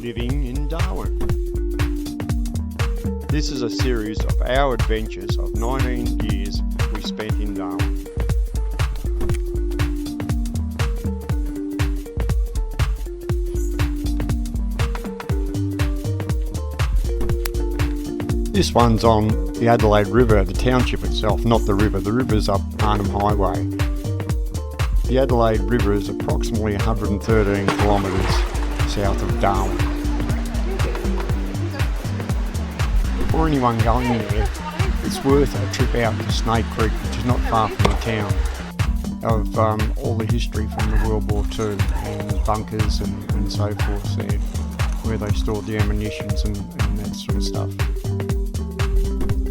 living in Darwin. This is a series of our adventures of 19 years we spent in Darwin. This one's on the Adelaide River, the township itself, not the river. The river's up Arnhem Highway. The Adelaide River is approximately 113 kilometres south of Darwin. For anyone going there, it's worth a trip out to Snake Creek, which is not far from the town, of all the history from the World War II and bunkers and so forth there, where they stored the ammunitions and that sort of stuff.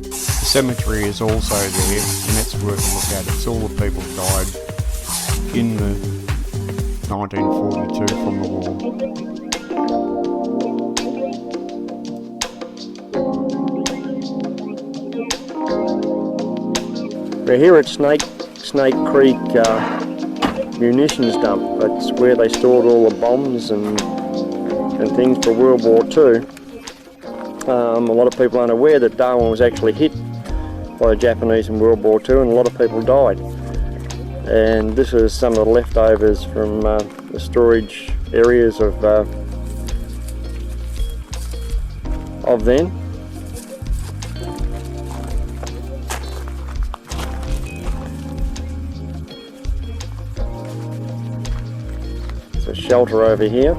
The cemetery is also there, and that's worth a look at. It's all the people who died in the 1942 from the war. We're here at Snake Creek munitions dump. That's where they stored all the bombs and things for World War II. A lot of people aren't aware that Darwin was actually hit by the Japanese in World War II, and a lot of people died. And this is some of the leftovers from the storage areas of then. It's a shelter over here,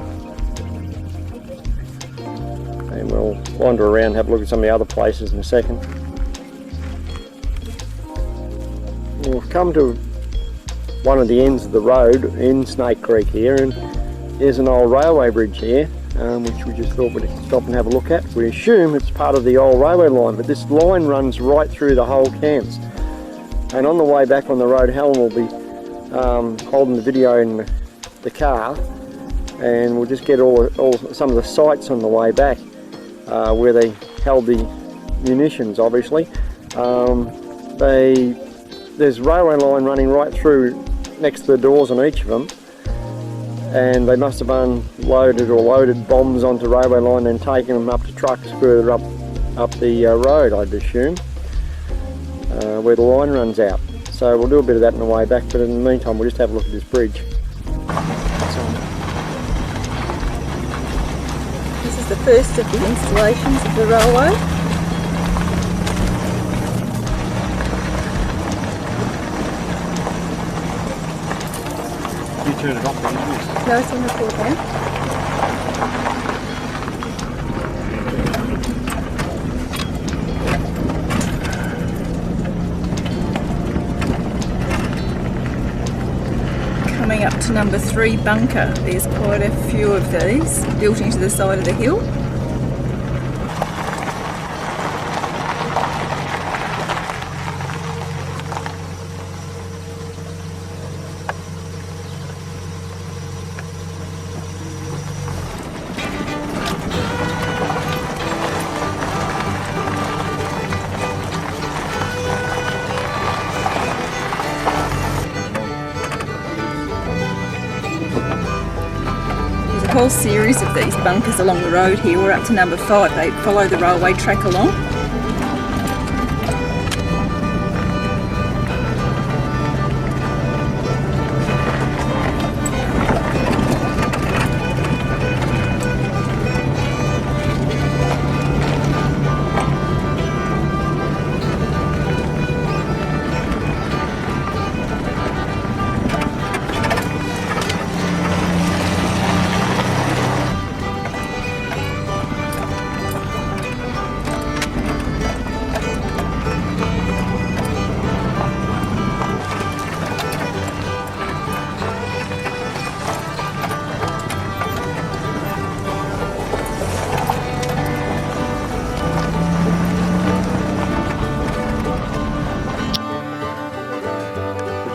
and we'll wander around and have a look at some of the other places in a second. We've come to one of the ends of the road in Snake Creek here, and there's an old railway bridge here, which we just thought we'd stop and have a look at. We assume it's part of the old railway line, but this line runs right through the whole camps. And on the way back on the road, Helen will be holding the video in the car, and we'll just get some of the sights on the way back, where they held the munitions, obviously. There's a railway line running right through next to the doors on each of them, and they must have unloaded or loaded bombs onto the railway line and taken them up to trucks further up the road, I'd assume, where the line runs out. So we'll do a bit of that on the way back, but in the meantime we'll just have a look at this bridge. This is the first of the installations of the railway. You turn it off, don't you? No, it's on the floor now. Coming up to number 3 bunker. There's quite a few of these built into the side of the hill. A whole series of these bunkers along the road here. We're up to number 5. They follow the railway track along.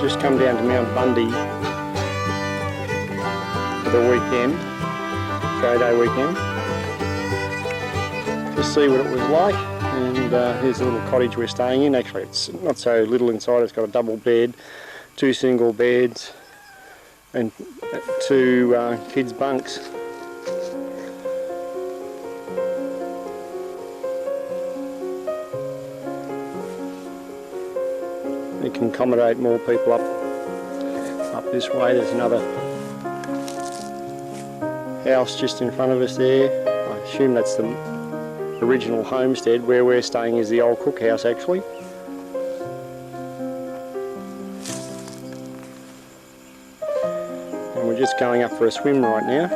Just come down to Mount Bundy for the weekend, Friday weekend. Just see what it was like, and here's the little cottage we're staying in. Actually it's not so little inside, it's got a double bed, 2 single beds and 2 kids bunks. we can accommodate more people up this way. There's another house just in front of us there. I assume that's the original homestead. Where we're staying is the old cookhouse actually. And we're just going up for a swim right now.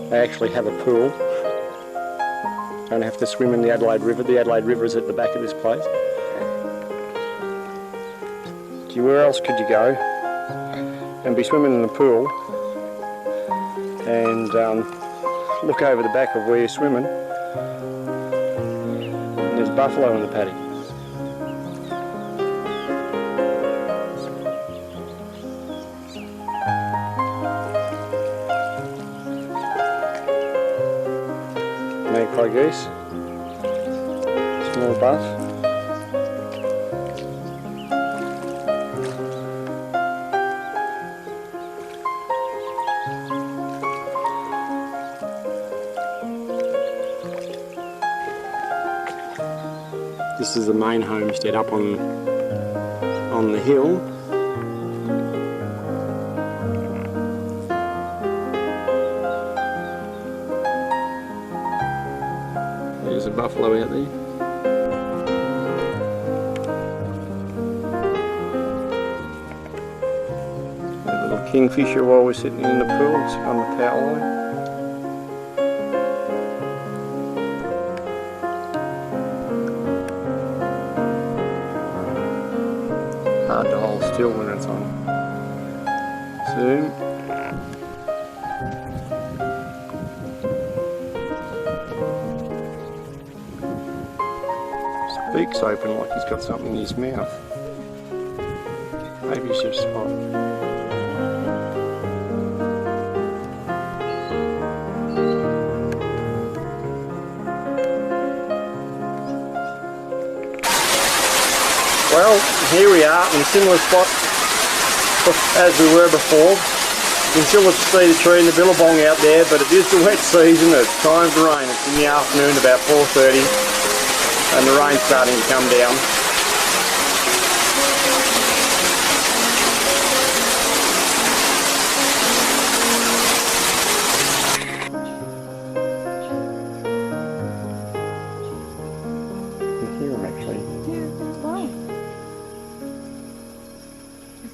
They actually have a pool. Don't have to swim in the Adelaide River. The Adelaide River is at the back of this place. Gee, where else could you go and be swimming in the pool and look over the back of where you're swimming and there's buffalo in the paddock. Magpie geese, small buff. This is the main homestead up on the hill. There's a buffalo out there. A little kingfisher while we're sitting in the pool, it's on the power line. Hard to hold still when it's on zoom. His beak's open like he's got something in his mouth. Maybe he's just hot. Well, here we are in a similar spot as we were before. You can still see the tree and the billabong out there, but it is the wet season. It's time for rain. It's in the afternoon, about 4:30, and the rain's starting to come down. You can hear them actually. Yeah, that's well.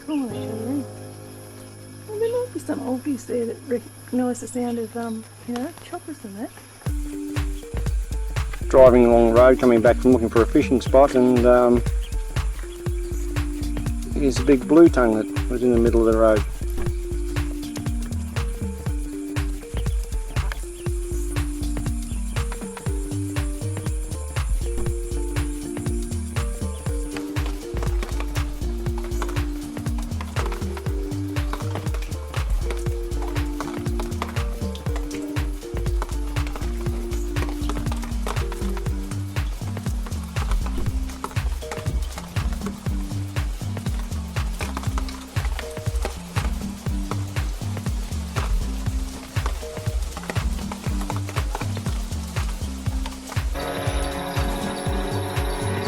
Cool, actually. Well, there might be some Aussies there that recognise the sound of, choppers and that. Driving along the road, coming back from looking for a fishing spot, and here's a big blue tongue that was in the middle of the road.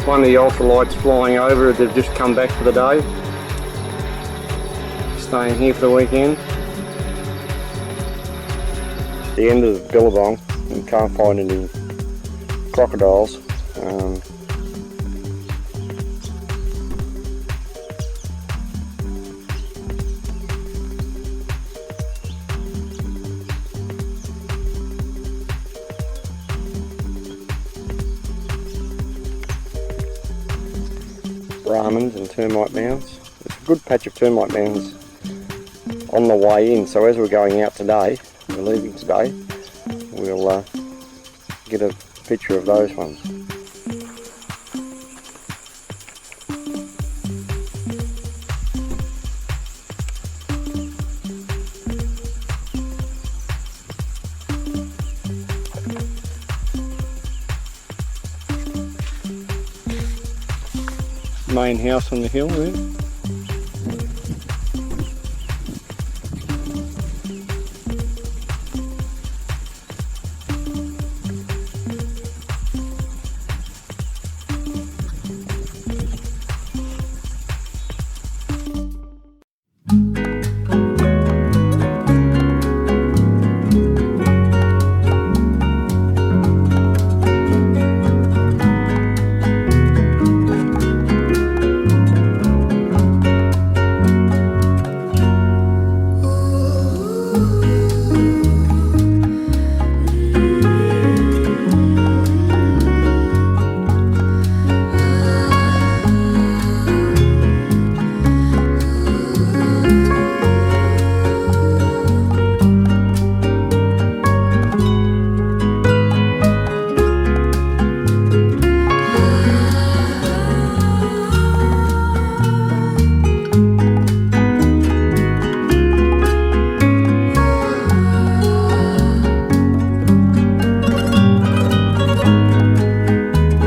One of the ultralights flying over, they've just come back for the day. Staying here for the weekend. The end of the billabong, you can't find any crocodiles. Brahmins and termite mounds. There's a good patch of termite mounds on the way in, so as we're going out today, we're leaving today, we'll get a picture of those ones. Main house on the hill there.